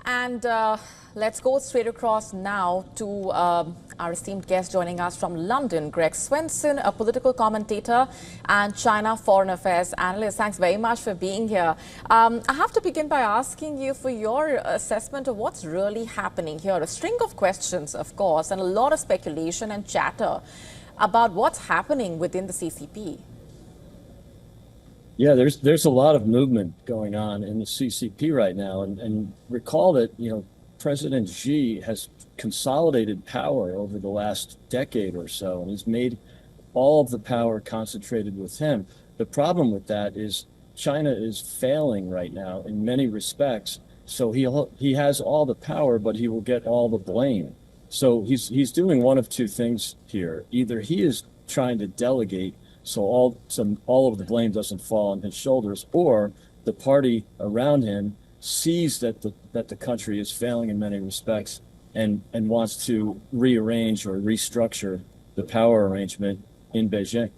And let's go straight across now to our esteemed guest joining us from London, Greg Swenson, a political commentator and China foreign affairs analyst. Thanks very much for being here. I have to begin by asking you for your assessment of what's really happening here. A string of questions, of course, and a lot of speculation and chatter about what's happening within the CCP. Yeah, there's a lot of movement going on in the CCP right now, and recall that President Xi has consolidated power over the last decade or so, and he's made all of the power concentrated with him. The problem with that is China is failing right now in many respects. So he has all the power, but he will get all the blame. So he's doing one of two things here. Either he is trying to delegate so all of the blame doesn't fall on his shoulders, or the party around him sees that the country is failing in many respects and wants to rearrange or restructure the power arrangement in Beijing.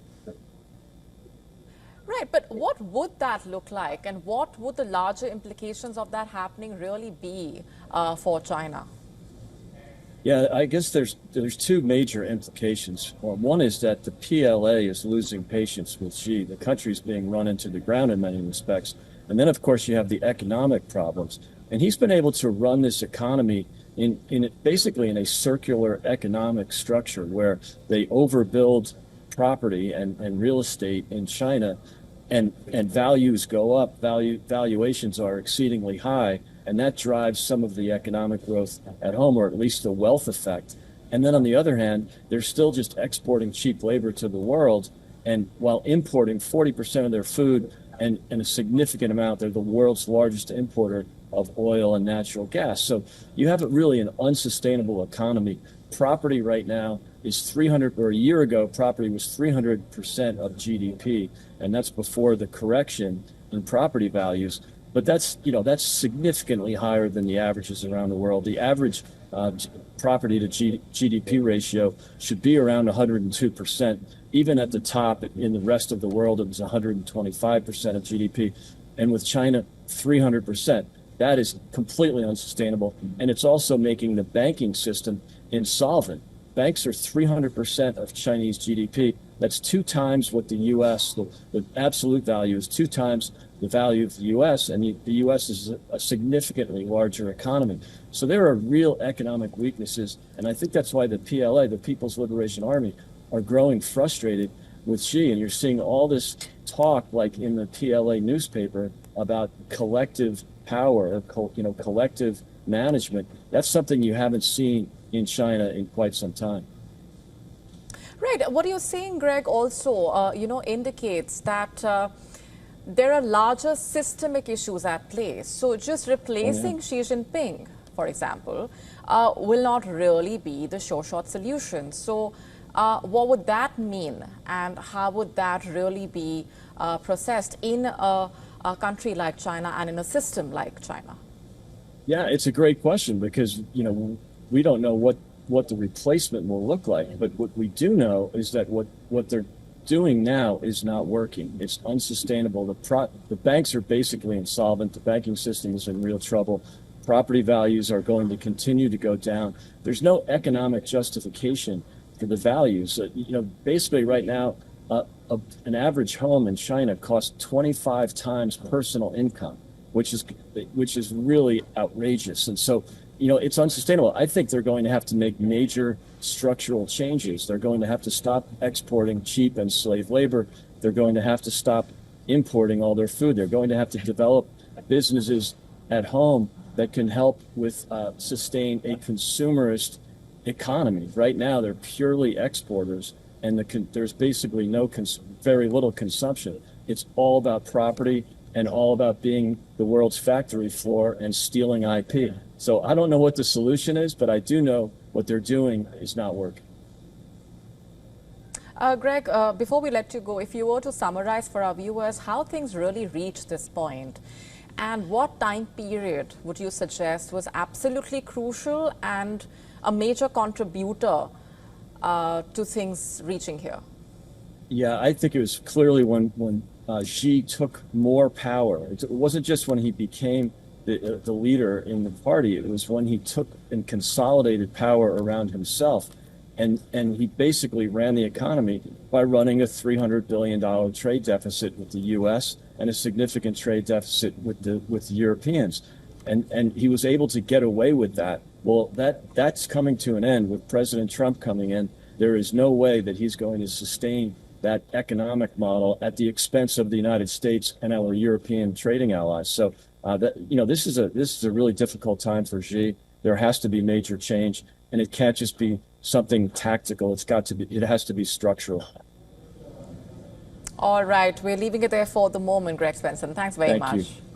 Right, but what would that look like, and what would the larger implications of that happening really be for China? Yeah, I guess there's two major implications. Well, one is that the PLA is losing patience with Xi. The country's being run into the ground in many respects. And then, of course, you have the economic problems. And he's been able to run this economy basically in a circular economic structure where they overbuild property and real estate in China, and values go up. Valuations are exceedingly high. And that drives some of the economic growth at home, or at least the wealth effect. And then on the other hand, they're still just exporting cheap labor to the world. And while importing 40% of their food and a significant amount, they're the world's largest importer of oil and natural gas. So you have really an unsustainable economy. Property right now is a year ago, property was 300% of GDP. And that's before the correction in property values. But that's significantly higher than the averages around the world. The average property to GDP ratio should be around 102%. Even at the top in the rest of the world, it was 125% of GDP. And with China, 300%. That is completely unsustainable. And it's also making the banking system insolvent. Banks are 300% of Chinese GDP. That's 2 times what the U.S., the absolute value is 2 times the value of the U.S., and the U.S. is a significantly larger economy. So there are real economic weaknesses, and I think that's why the PLA, the People's Liberation Army, are growing frustrated with Xi. And you're seeing all this talk, like in the PLA newspaper, about collective power, collective management. That's something you haven't seen in China in quite some time. Right. What you're saying, Greg, also, indicates that there are larger systemic issues at play. So just replacing Xi Jinping, for example, will not really be the sure-shot solution. So what would that mean, and how would that really be processed in a country like China and in a system like China? Yeah, it's a great question because, we don't know what the replacement will look like. But what we do know is that what they're doing now is not working. It's unsustainable. The banks are basically insolvent. The banking system is in real trouble. Property values are going to continue to go down. There's no economic justification for the values. Basically right now, an average home in China costs 25 times personal income, which is really outrageous. And so, it's unsustainable. I think they're going to have to make major structural changes. They're going to have to stop exporting cheap and slave labor. They're going to have to stop importing all their food. They're going to have to develop businesses at home that can help with sustain a consumerist economy. Right now, they're purely exporters, and there's basically very little consumption. It's all about property and all about being the world's factory floor and stealing IP. So I don't know what the solution is, but I do know what they're doing is not working. Greg, before we let you go, if you were to summarize for our viewers how things really reached this point, and what time period would you suggest was absolutely crucial and a major contributor to things reaching here? Yeah, I think it was clearly when Xi took more power. It wasn't just when he became the leader in the party. It was when he took and consolidated power around himself. And he basically ran the economy by running a $300 billion trade deficit with the U.S. and a significant trade deficit with the Europeans. And he was able to get away with that. Well, that's coming to an end with President Trump coming in. There is no way that he's going to sustain that economic model at the expense of the United States and our European trading allies. So this is a really difficult time for Xi. There has to be major change, and it can't just be something tactical. It has to be structural. All right, we're leaving it there for the moment, Greg Spencer. Thanks very much. Thank you.